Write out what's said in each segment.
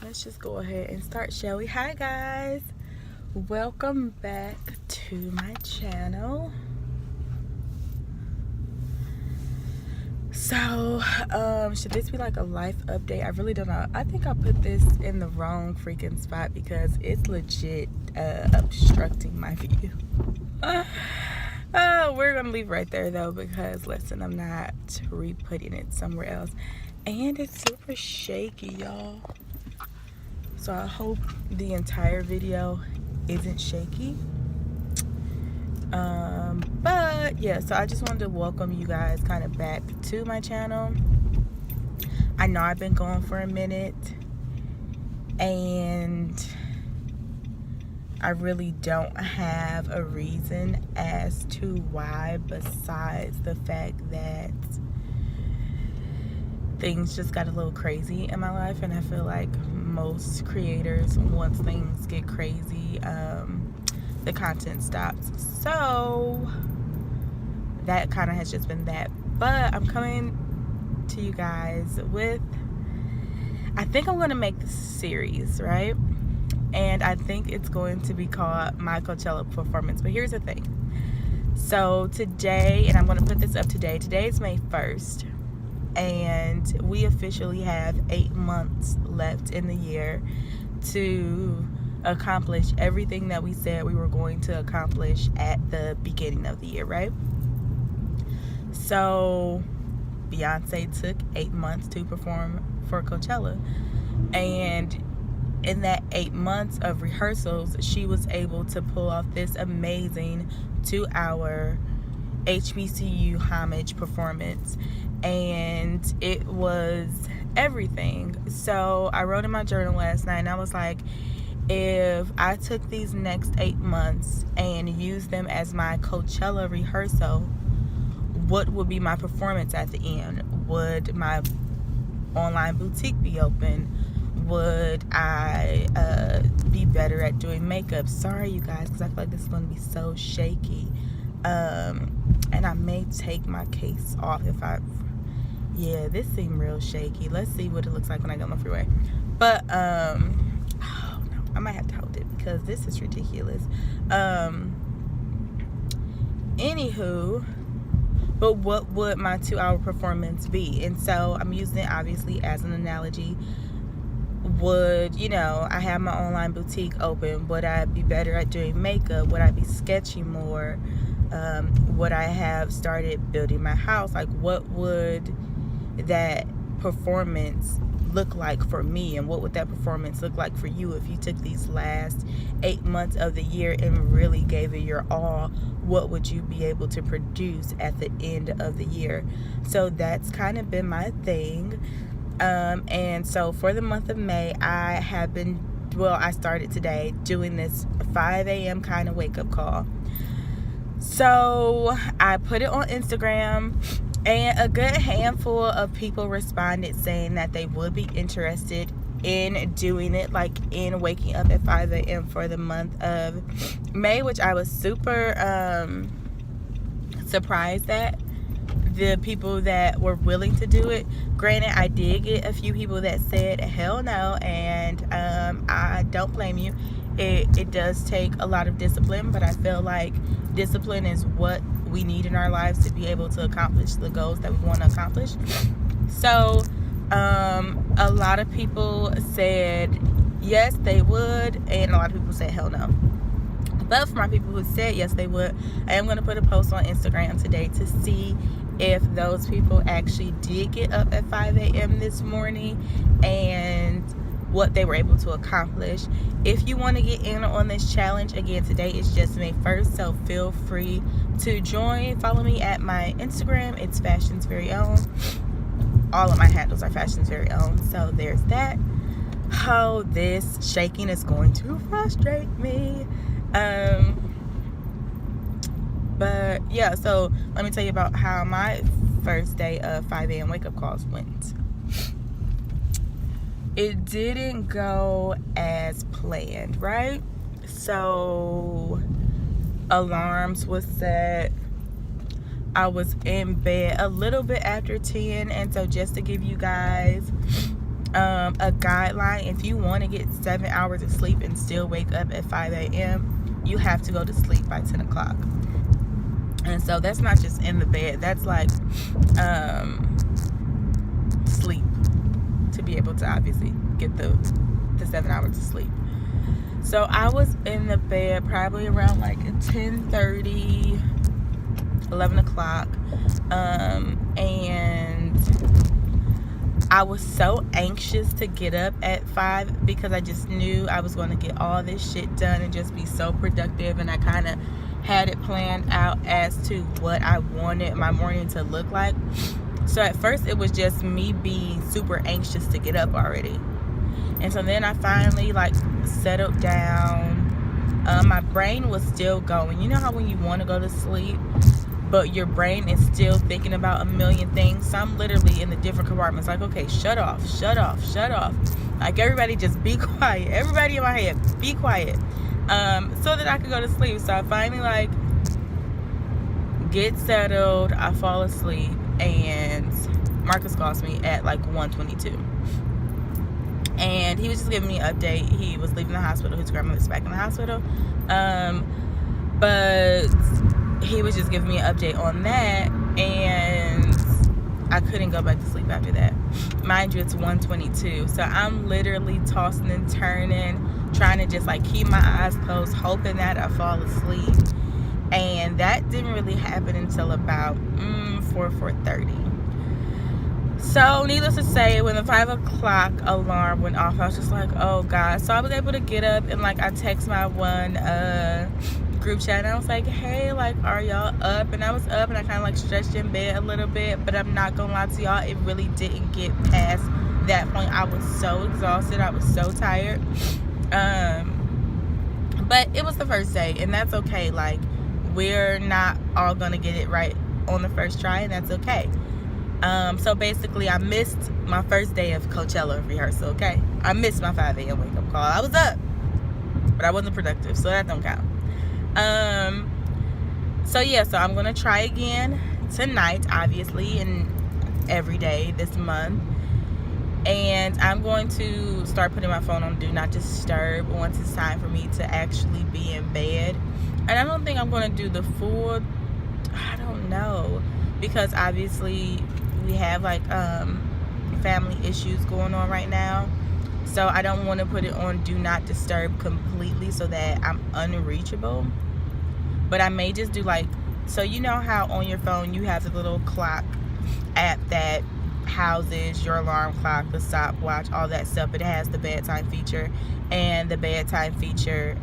let's just go ahead and start, shall we? Hi guys, welcome back to my channel. So should this be like a life update? I really don't know. I think I put this in the wrong freaking spot because it's legit obstructing my view. We're gonna leave right there though, because listen, I'm not re-putting it somewhere else, and it's super shaky, y'all. So I hope the entire video isn't shaky. But yeah, so I just wanted to welcome you guys kind of back to my channel. I know I've been going for a minute, and I really don't have a reason as to why, besides the fact that things just got a little crazy in my life, and I feel like most creators, once things get crazy, the content stops. So that kind of has just been that. But I'm coming to you guys with, I think I'm going to make this series, right? And I think it's going to be called My Coachella Performance. But here's the thing. So today, and I'm going to put this up today. Today is May 1st. And we officially have 8 months left in the year to accomplish everything that we said we were going to accomplish at the beginning of the year, right? So Beyonce took 8 months to perform for Coachella, and in that 8 months of rehearsals, she was able to pull off this amazing 2-hour HBCU homage performance, and it was everything. So I wrote in my journal last night, and I was like, if I took these next 8 months and used them as my Coachella rehearsal, what would be my performance at the end? Would my online boutique be open? Would I be better at doing makeup? Sorry you guys, because I feel like this is going to be so shaky. And I may take my case off if yeah, this seemed real shaky. Let's see what it looks like when I get on the freeway. But oh no, I might have to hold it because this is ridiculous. Anywho, but what would my 2-hour performance be? And so I'm using it obviously as an analogy. Would, I have my online boutique open? Would I be better at doing makeup? Would I be sketching more? Would I have started building my house? Like, what would that performance look like for me, and what would that performance look like for you if you took these last 8 months of the year and really gave it your all? What would you be able to produce at the end of the year? So that's kind of been my thing. And so for the month of May, I started today doing this 5 a.m. kind of wake up call. So I put it on Instagram, and a good handful of people responded saying that they would be interested in doing it, like in waking up at 5 a.m. for the month of May, which I was super surprised at the people that were willing to do it. Granted, I did get a few people that said hell no, and I don't blame you. It does take a lot of discipline, but I feel like discipline is what we need in our lives to be able to accomplish the goals that we want to accomplish. So a lot of people said yes, they would, and a lot of people said hell no. But for my people who said yes, they would, I am going to put a post on Instagram today to see if those people actually did get up at 5 a.m. this morning and what they were able to accomplish. If you want to get in on this challenge, again, today is just May 1st, so feel free to join. Follow me at my Instagram. It's Fashion's Very Own. All of my handles are Fashion's Very Own, so there's that. Oh, this shaking is going to frustrate me. But yeah, so let me tell you about how my first day of 5 a.m. wake up calls went. It didn't go as planned, right? So alarms was set. I was in bed a little bit after 10, and so just to give you guys a guideline. If you want to get 7 hours of sleep and still wake up at 5 a.m., you have to go to sleep by 10 o'clock. And so that's not just in the bed, that's like sleep, to be able to obviously get the 7 hours of sleep. So I was in the bed probably around like 10:30, 11 o'clock, and I was so anxious to get up at 5 because I just knew I was going to get all this shit done and just be so productive. And I kind of had it planned out as to what I wanted my morning to look like. So at first it was just me being super anxious to get up already. And so then I finally like settled down. My brain was still going. You know how when you want to go to sleep, but your brain is still thinking about a million things? So I'm literally in the different compartments like, okay, shut off, shut off, shut off. Like, everybody just be quiet. Everybody in my head, be quiet. So that I could go to sleep. So I finally like get settled. I fall asleep, and Marcus calls me at like 1:22. And he was just giving me an update. He was leaving the hospital. His grandmother's back in the hospital. But he was just giving me an update on that. And I couldn't go back to sleep after that. Mind you, it's 1:22. So I'm literally tossing and turning, trying to just like keep my eyes closed, hoping that I fall asleep. And that didn't really happen until about 4:30. So needless to say, when the 5 o'clock alarm went off, I was just like, oh God. So I was able to get up, and like I text my one group chat, and I was like, hey, like, are y'all up? And I was up, and I kind of like stretched in bed a little bit, but I'm not gonna lie to y'all, it really didn't get past that point. I was so exhausted. I was so tired. But it was the first day, and that's okay. Like, we're not all gonna get it right on the first try, and that's okay. So basically, I missed my first day of Coachella rehearsal, okay? I missed my 5 a.m. wake-up call. I was up, but I wasn't productive, so that don't count. So yeah, so I'm going to try again tonight, obviously, and every day this month. And I'm going to start putting my phone on Do Not Disturb once it's time for me to actually be in bed. And I don't think I'm going to do the full, I don't know, because obviously we have like family issues going on right now, so I don't want to put it on Do Not Disturb completely so that I'm unreachable. But I may just do like, so you know how on your phone you have the little clock app that houses your alarm clock, the stopwatch, all that stuff, but it has the bedtime feature. And the bedtime feature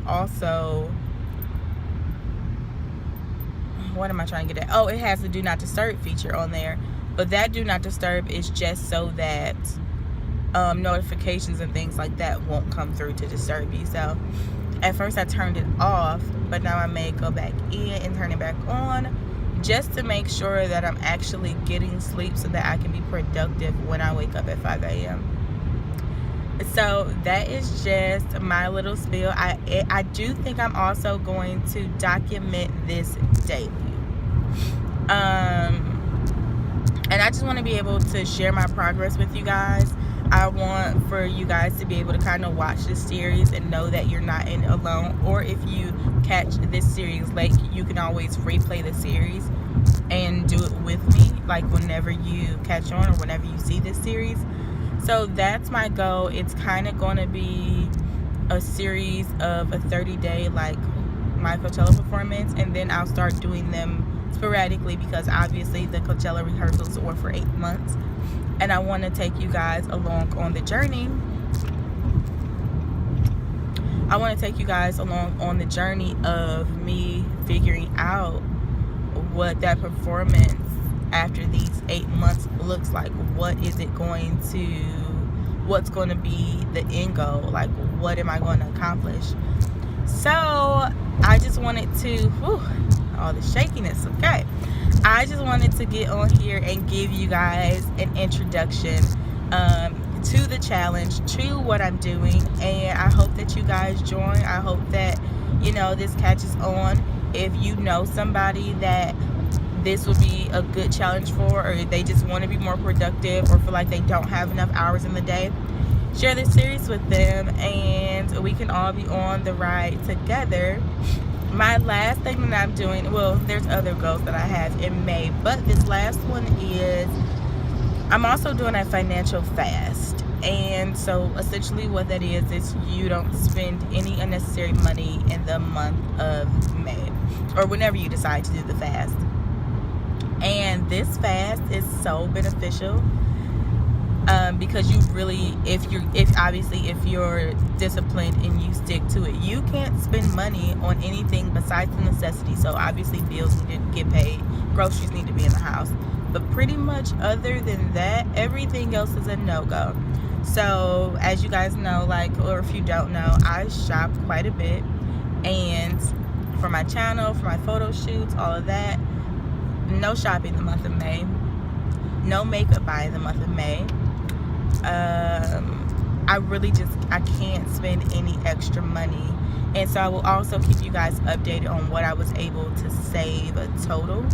also, what am I trying to get at? Oh, it has the Do Not Disturb feature on there. But that Do Not Disturb is just so that notifications and things like that won't come through to disturb you. So at first I turned it off, but now I may go back in and turn it back on just to make sure that I'm actually getting sleep so that I can be productive when I wake up at 5 a.m. So that is just my little spiel. I do think I'm also going to document this daily. And I just want to be able to share my progress with you guys. I want for you guys to be able to kind of watch this series and know that you're not in it alone. Or if you catch this series late, you can always replay the series and do it with me, like whenever you catch on or whenever you see this series. So that's my goal. It's kind of going to be a series of a 30-day, like my Coachella performance, and then I'll start doing them sporadically because obviously the Coachella rehearsals were for 8 months, and I want to take you guys along on the journey. I want to take you guys along on the journey of me figuring out what that performance after these 8 months looks like. What's going to be the end goal? Like, what am I going to accomplish? So I just wanted to, all the shakiness, okay. I just wanted to get on here and give you guys an introduction to the challenge, to what I'm doing, and I hope that you guys join. I hope that, this catches on. If you know somebody that this would be a good challenge for, or they just want to be more productive or feel like they don't have enough hours in the day, share this series with them and we can all be on the ride together. My last thing that I'm doing, well, there's other goals that I have in May, but this last one is I'm also doing a financial fast. And so essentially what that is you don't spend any unnecessary money in the month of May or whenever you decide to do the fast. And this fast is so beneficial because you really, if you're disciplined and you stick to it, you can't spend money on anything besides the necessity. So obviously bills need to get paid, groceries need to be in the house, but pretty much other than that, everything else is a no-go. So as you guys know, like, or if you don't know, I shop quite a bit, and for my channel, for my photo shoots, all of that, no shopping the month of May, no makeup buy the month of May. I can't spend any extra money. And so I will also keep you guys updated on what I was able to save a total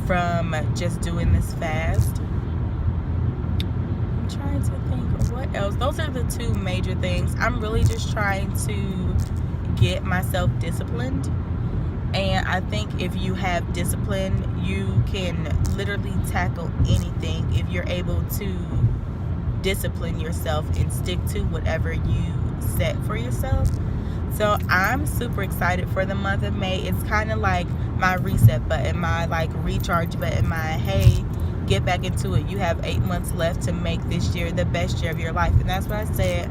from just doing this fast. I'm trying to think of what else. Those are the two major things. I'm really just trying to get myself disciplined. And I think if you have discipline, you can literally tackle anything if you're able to discipline yourself and stick to whatever you set for yourself. So I'm super excited for the month of May. It's kind of like my reset button, my like recharge button, my hey, get back into it. You have 8 months left to make this year the best year of your life. And that's what I said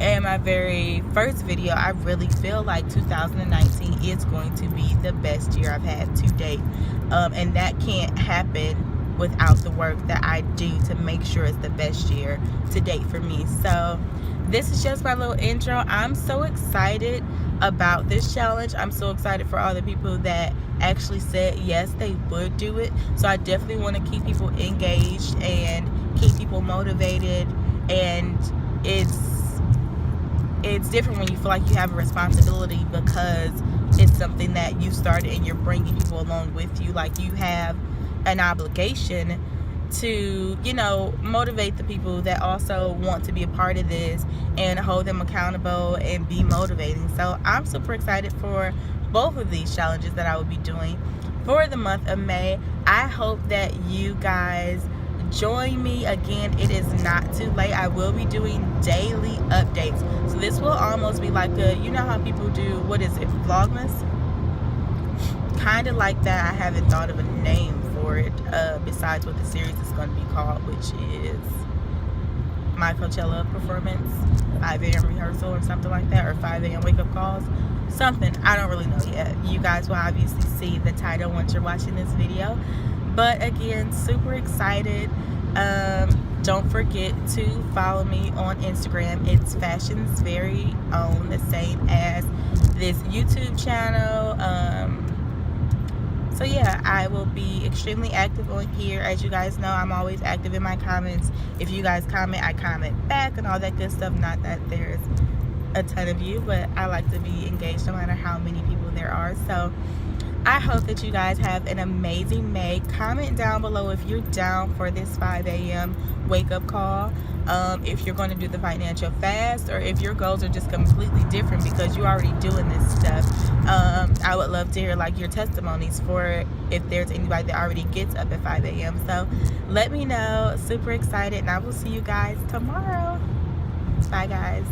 in my very first video. I really feel like 2019 is going to be the best year I've had to date. And that can't happen without the work that I do to make sure it's the best year to date for me. So this is just my little intro. I'm so excited about this challenge. I'm so excited for all the people that actually said yes, they would do it. So I definitely want to keep people engaged and keep people motivated. And it's different when you feel like you have a responsibility because it's something that you started and you're bringing people along with you. Like you have an obligation to, you know, motivate the people that also want to be a part of this and hold them accountable and be motivating. So I'm super excited for both of these challenges that I will be doing for the month of May. I hope that you guys join me again. It is not too late. I will be doing daily updates. So this will almost be like a, you know how people do, what is it, Vlogmas? Kind of like that. I haven't thought of a name for it besides what the series is going to be called, which is my Coachella performance, 5 a.m. rehearsal or something like that, or 5 a.m. wake up calls, something. I don't really know yet. You guys will obviously see the title once you're watching this video. But again, super excited. Don't forget to follow me on Instagram. It's Fashion's Very Own, the same as this YouTube channel. So yeah, I will be extremely active on here. As you guys know, I'm always active in my comments. If you guys comment, I comment back and all that good stuff. Not that there's a ton of you, but I like to be engaged no matter how many people there are. So I hope that you guys have an amazing May. Comment down below if you're down for this 5 a.m. wake up call. If you're going to do the financial fast, or if your goals are just completely different because you're already doing this stuff. I would love to hear like your testimonies for if there's anybody that already gets up at 5 a.m. So let me know. Super excited, and I will see you guys tomorrow. Bye guys.